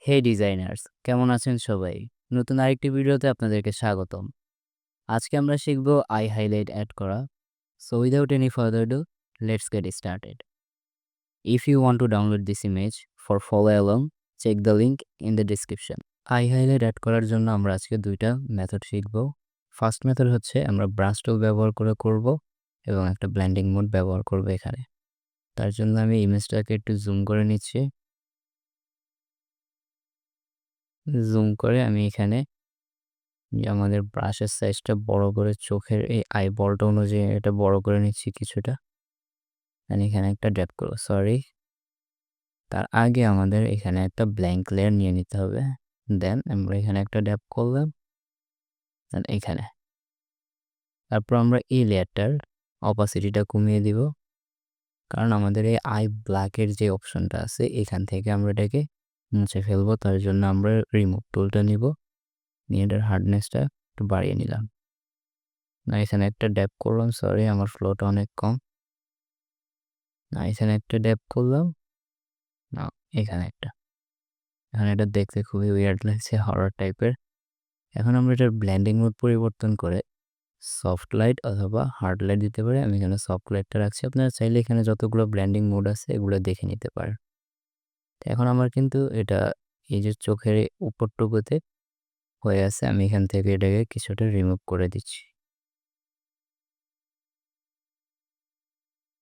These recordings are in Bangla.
হে ডিজাইনার্স, কেমন আছেন সবাই? নতুন আরেকটি ভিডিওতে আপনাদেরকে স্বাগতম। আজকে আমরা শিখব আই হাইলাইট অ্যাড করা। So without any further do, let's get started. If you want to download this image for follow along, check the link in the description. Eye highlight add করার জন্য আমরা আজকে দুইটা মেথড শিখব। ফার্স্ট মেথড হচ্ছে আমরা ব্রাশ টুল ব্যবহার করব এবং একটা ব্লেন্ডিং মোড ব্যবহার করব এখানে। তার জন্য আমি ইমেজটাকে একটু জুম করে নিচ্ছি। জুম করে আমি এখানে আমাদের ব্রাশের সাইজটা বড় করে চোখের এই আইবলটা অনুযায়ী এটা বড় করে নিচ্ছি কিছুটা। এখানে একটা ড্র্যাগ করব, সরি। তার আগে আমাদের এখানে একটা ব্ল্যাঙ্ক লেয়ার নিয়ে নিতে হবে। দেন আমরা এখানে একটা ড্যাব করলাম, দেন এখানে। তারপর আমরা এই লেয়ারটার অপাসিটিটা কমিয়ে দিব, কারণ আমাদের এই আই ব্ল্যাকের যে অপশনটা আছে এখান থেকে আমরা এটাকে মুছে ফেলবো। তার জন্য আমরা রিমুভ টুলটা নিব, নিয়ে এটার হার্ডনেসটা একটু বাড়িয়ে নিলাম। না, এখানে একটা ড্যাব করলাম, সরি আমার ফ্লোটা অনেক কম। না, এখানে একটা ড্যাব করলাম, না এখানে একটা। এখন এটা দেখতে খুবই উইয়ার্ড লাগছে, হরর টাইপের। এখন আমরা এটার ব্লেন্ডিং মোড পরিবর্তন করে সফট লাইট অথবা হার্ড লাইট দিতে পারি। আমি এখানে সফট লাইটটা রাখছি, আপনারা চাইলে এখানে যতগুলো ব্লেন্ডিং মোড আছে এগুলো দেখে নিতে পারেন। এখন আমার কিন্তু এটা এই যে চোখের উপরটুকুতে হয়ে আছে, আমি এখান থেকে এটাকে কিছুটা রিমুভ করে দিচ্ছি।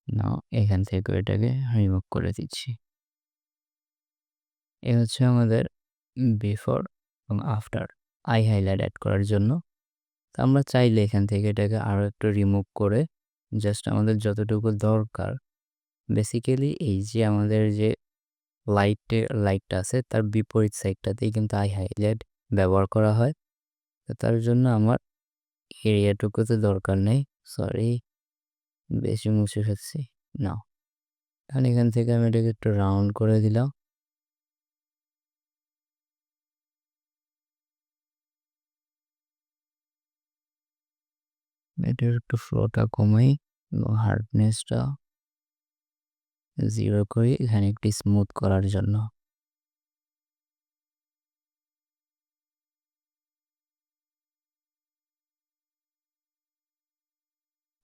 না, এখান থেকে এটাকে রিমুভ করে দিচ্ছি। এ হচ্ছে আমাদের বিফোর এবং আফটার আই হাইলাইট অ্যাড করার জন্য। তো আমরা চাইলে এখান থেকে এটাকে আরও একটু রিমুভ করে জাস্ট আমাদের যতটুকু দরকার, বেসিক্যালি এই যে আমাদের যে লাইটটা আছে তার বিপরীত সাইডটাতেই কিন্তু আই হাইলাইট ব্যবহার করা হয়। তো তার জন্য আমার এরিয়াটুকুতে দরকার নেই, সরি বেশি মুছে ফেলছি। না, এখন এখান থেকে আমি এটাকে একটু রাউন্ড করে দিলাম। এটার একটু ফ্লোটা কমাই এবং হার্ডনেসটা 0 করি এখানে একটু স্মুথ করার জন্য।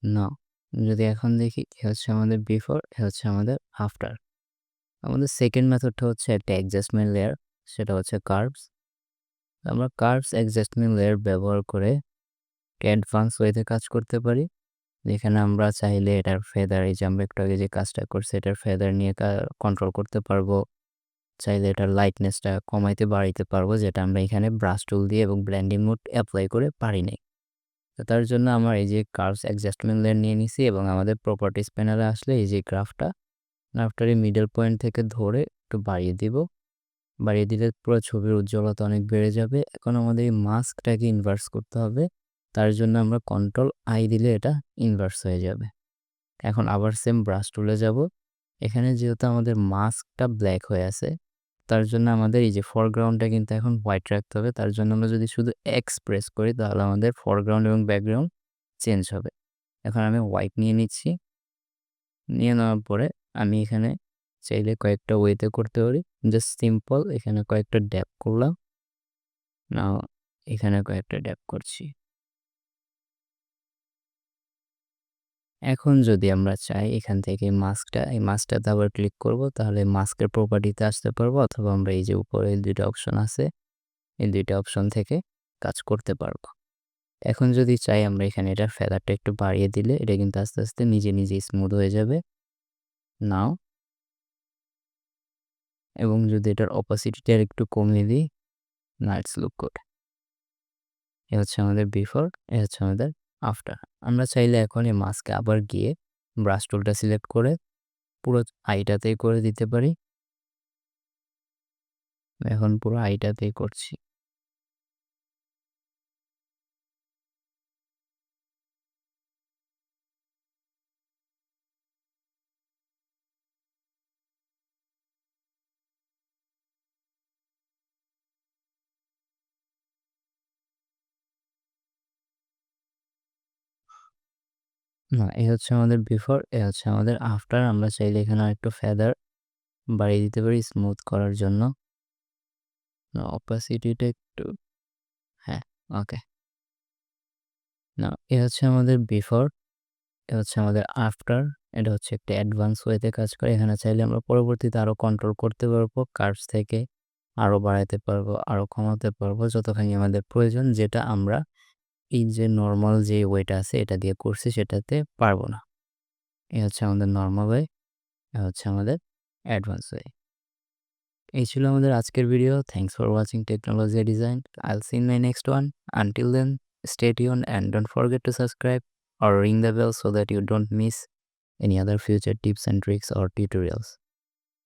না, যদি এখন দেখি এ হচ্ছে আমাদের বিফোর, এ হচ্ছে আমাদের আফটার। আমাদের সেকেন্ড মেথডটা হচ্ছে একটা অ্যাডজাস্টমেন্ট লেয়ার, সেটা হচ্ছে কার্ভস। আমরা কার্ভস অ্যাডজাস্টমেন্ট লেয়ার ব্যবহার করে অ্যাডভান্স ওয়েতে কাজ করতে পারি, যেখানে আমরা চাইলে এটার ফেদার, এই যে আমরা একটু আগে যে কাজটা করছি এটার ফেদার নিয়ে কন্ট্রোল করতে পারবো। চাইলে এটার লাইটনেসটা কমাইতে বাড়াইতে পারবো, যেটা আমরা এখানে ব্রাশ টুল দিয়ে এবং ব্লেন্ডিং মোড অ্যাপ্লাই করে পারি নাই। তো তার জন্য আমার এই যে কার্ভস অ্যাডজাস্টমেন্ট লেয়ার নিয়ে নিছি এবং আমাদের প্রপার্টিস প্যানেলে আসলে এই যে গ্রাফটার এই মিডল পয়েন্ট থেকে ধরে একটু বাড়িয়ে দিব। বাড়িয়ে দিলে পুরো ছবির উজ্জ্বলতা অনেক বেড়ে যাবে। এখন আমাদের এই মাস্কটাকে ইনভার্স করতে হবে, তার জন্য আমরা কন্ট্রোল আই দিলে এটা ইনভার্স হয়ে যাবে। এখন আবার সেম ব্রাশ টুলে যাব। এখানে যেহেতু আমাদের মাস্কটা ব্ল্যাক হয়ে আছে, তার জন্য আমাদের এই যে ফরগ্রাউন্ডটা কিন্তু এখন হোয়াইট রাখতে হবে। তার জন্য আমরা যদি শুধু এক্স প্রেস করি তাহলে আমাদের ফরগ্রাউন্ড এবং ব্যাকগ্রাউন্ড চেঞ্জ হবে। এখন আমি হোয়াইট নিয়ে নিচ্ছি, নিয়ে নেওয়ার পরে আমি এখানে চাইলে কয়েকটা ওয়েতে করতে পারি। জাস্ট সিম্পল এখানে কয়েকটা ড্যাব করলাম, নাও এখানে কয়েকটা ড্যাব করছি। এখন যদি আমরা চাই এখান থেকে এই মাস্কটাতে আবার ক্লিক করব, তাহলে মাস্কের প্রপার্টিতে আসতে পারবো, অথবা আমরা এই যে উপরে এই দুইটা অপশন আছে এই দুইটা অপশন থেকে কাজ করতে পারবো। এখন যদি চাই আমরা এখানে এটার ফেদারটা একটু বাড়িয়ে দিলে এটা কিন্তু আস্তে আস্তে নিজে নিজে স্মুথ হয়ে যাবে। নাও, এবং যদি এটার অপাসিটিটা একটু কমিয়ে দিই, না ইটস লুক গুড। এ হচ্ছে আমাদের বিফোর, এ হচ্ছে আমাদের আফটার। আমরা চাইলে এখন এই মাস্কে আবার গিয়ে ব্রাশ টুলটা সিলেক্ট করে পুরো আইটাতেই করে দিতে পারি। এখন পুরো আইটাতেই করছি। না, এই হচ্ছে আমাদের বিফোর, এ হচ্ছে আমাদের আফটার। আমরা চাইলে এখানে আরেকটু ফেদার বাড়িয়ে দিতে পারি স্মুথ করার জন্য। না অপাসিটিটা একটু হ্যাঁ, ওকে। না এ হচ্ছে আমাদের বিফোর, এ হচ্ছে আমাদের আফটার। এটা হচ্ছে একটা অ্যাডভান্স ওয়েতে কাজ করে। এখানে চাইলে আমরা পরবর্তীতে আরও কন্ট্রোল করতে পারবো। কার্ভস থেকে আরও বাড়াইতে পারবো, আরও কমাতে পারবো যতখানি আমাদের প্রয়োজন, যেটা আমরা এই যে নরমাল যে ওয়েটা আছে এটা দিয়ে করছি সেটাতে পারবো না। এ হচ্ছে আমাদের নরমাল ওয়ে, এ হচ্ছে আমাদের অ্যাডভান্স ওয়ে। এই ছিল আমাদের আজকের video. Thanks for watching technology design. I'll see in my next one. Until then, stay tuned and don't forget to subscribe or ring the bell so that you don't miss any other future tips and tricks or tutorials.